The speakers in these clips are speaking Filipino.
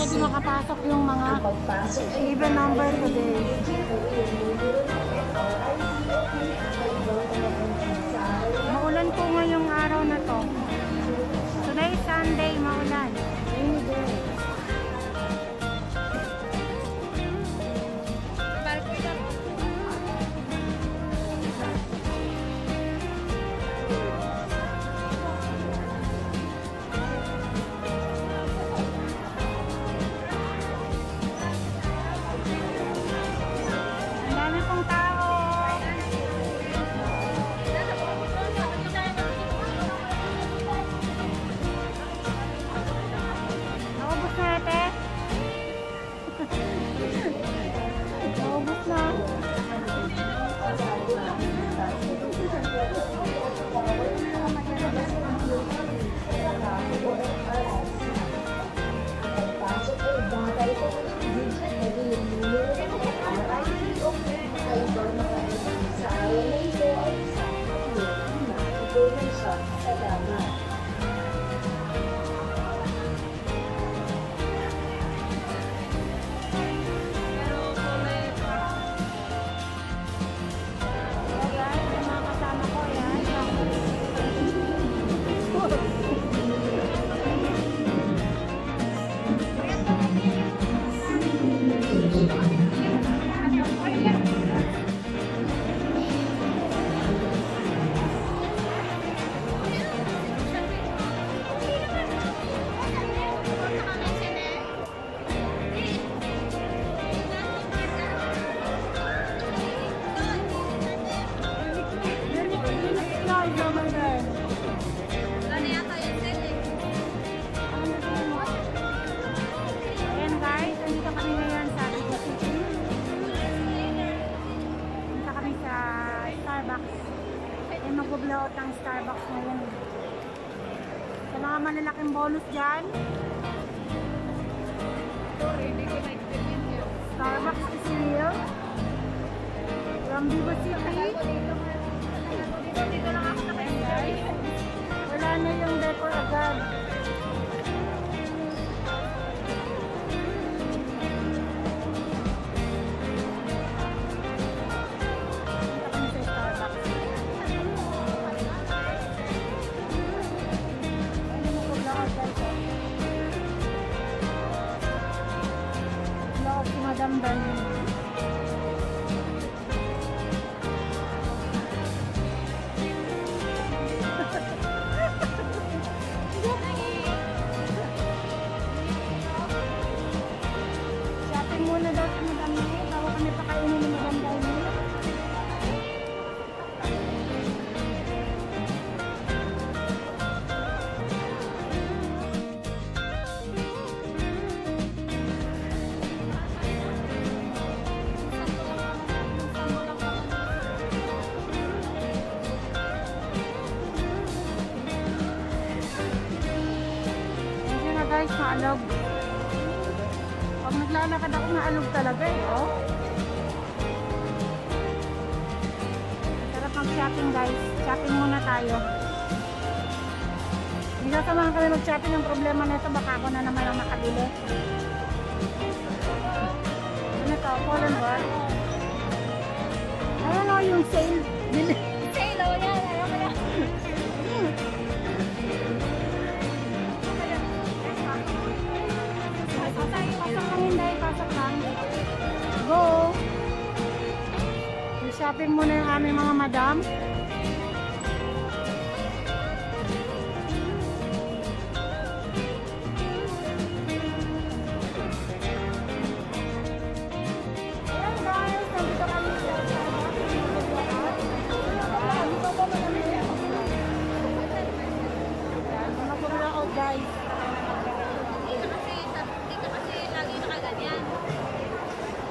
hindi makapasok yung mga even number today. Maulan po ngayong araw na to. Today Sunday, maulan. Rainy day. Mag-blowout ng Starbucks ngayon. Sa mga malalaking bonus dyan, Starbucks is real from Vivo City. Dito lang ako nakayagay. Wala na yung decor agad. Madam Dani. Shopping muna daw sa Madam Dani. Bago kami pakainin ni Madam Dani. Guys, maalog. Pag naglalakad ako, maalog talaga eh, oh. Sarap mag-shopping guys. Shopping muna tayo. Hindi na samahan kami mag-shopping. Ang problema nito, baka ako na naman ang makabili. Ano to? Fallen World? Ayan o, yung sale. Sale, oh yan. Ayaw ko yan. Pasok lang. Go! I-shopping muna yung aming mga madam. Ayan guys, nandito kami sa mga pumulaot guys.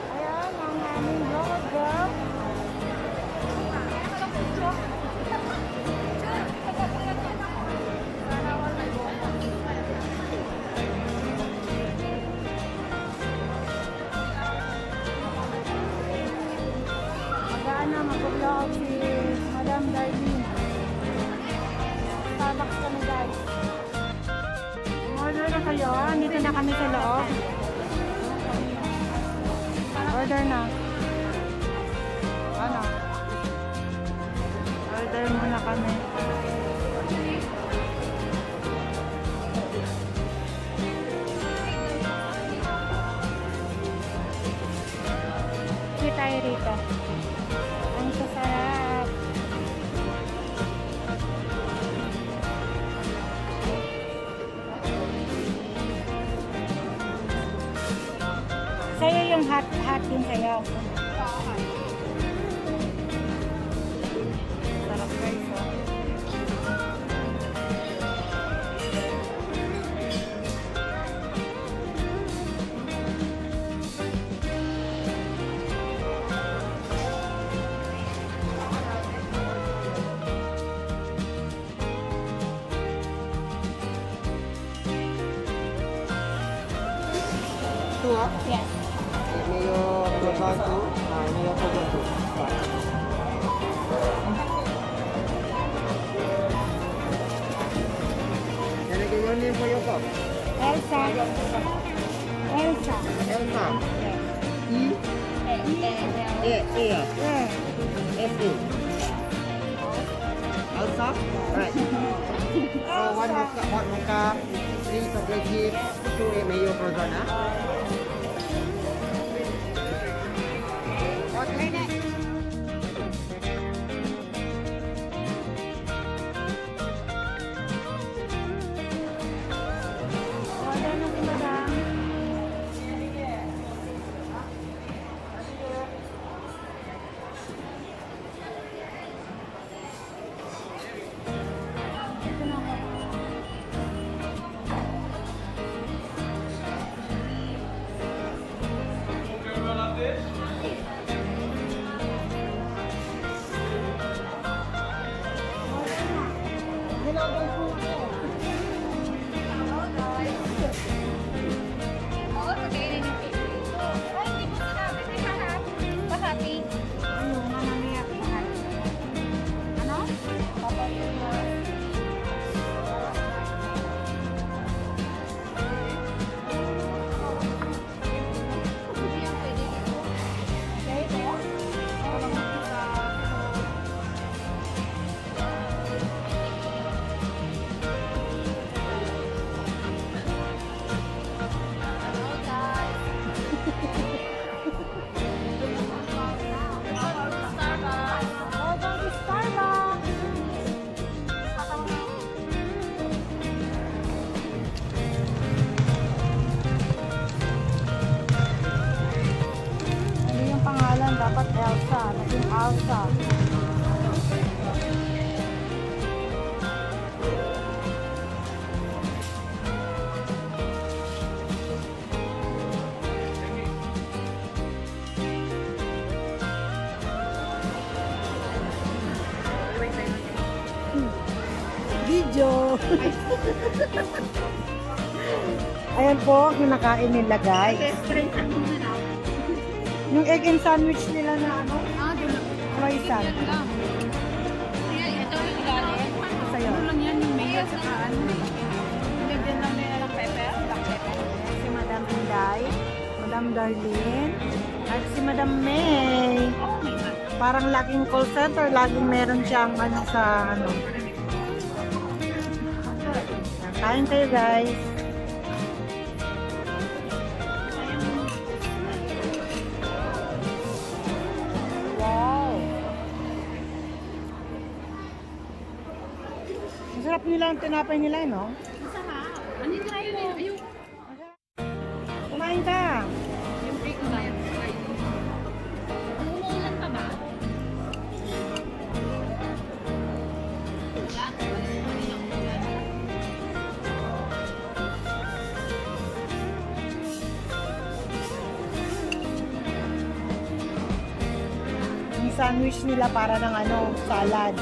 Ayan, ang aming logo. Magaan na, mag-vlog si Madam Darlene. Starbucks kami guys. Order na kayo, dito na kami sa loob. Order na. Ano? Order muna kami. Sige tayo rito. Ang sasarap. Sa'yo yung hot din sa'yo. Sarap guys, oh. Ito ah? Yes. Mayo croissant to. Mayo croissant to. Can I get your name for your cup? Elsa. Elsa. Elsa. E? A. Yeah. S-A. Elsa? Right. So one hot mocha, 3 chocolate chips, 2 mayo croissant ah? Order na si madam. Ito na ako. Ano nga mamaya? Ano? Ano yung pangalan? Dapat Elsa. Naging Elsa. Video! Ayan po, yung nakain nila guys. Yung egg and sandwich nila na ano? Croissant. Sa'yo. Si Madam Inday, Madam Darlene, at si Madam May. Parang laging call center, laging meron siyang ano sa ano. Kain kayo guys. Wow. Masarap nila ang tinapay nila, no? Kumain ka. Yung sandwich nila para ng ano, salad.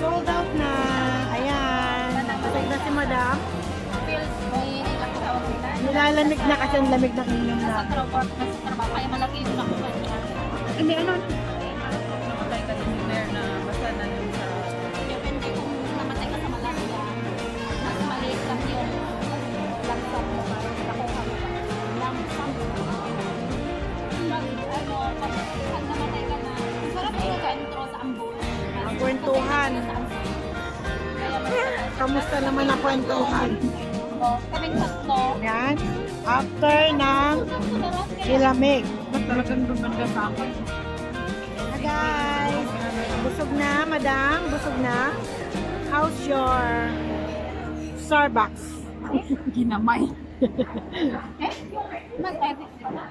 Sold out na. Ayan. Pasag na si madam. Nilalamig na kasi ang lamig ng inyong na. Kaya malaki yung nakuha niya. Hindi, ano? Namatay ka din yung na basta na yung sa... Depende kung namatay ka sa malaria. Mas maliit lang yung langsam mo ba? Nakuha mo ba? Langsam mo. Pag namatay ka na, sarap yung ka-intro sa ambul. Ang kwentuhan. Kamusta naman ang kwentuhan? Kaming tatlo. Yan. After ng nilamig. Talagang gumanda sa akin. Hi guys. Busog na, madam. Busog na. How's your Starbucks? Ginamay. Mag-edit pa na.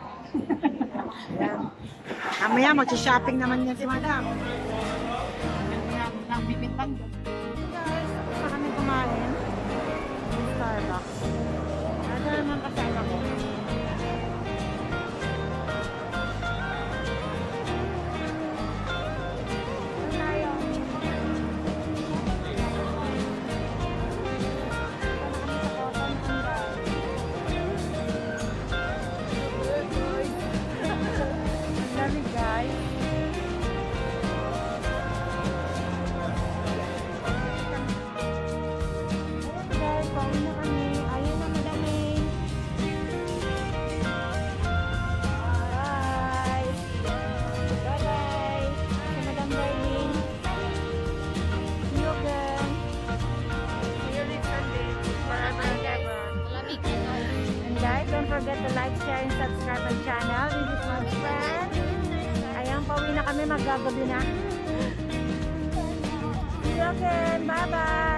Yan. Mamaya mag-shopping naman yan si madam. Nang bibintang doon. Guys, tapos na kami kumain. Starbucks. Ano naman kasama ko? Guys, don't forget to like, share, and subscribe my channel. This is my friend. Ayan, pauwi na kami. Maggagabi na. See you again. Bye-bye.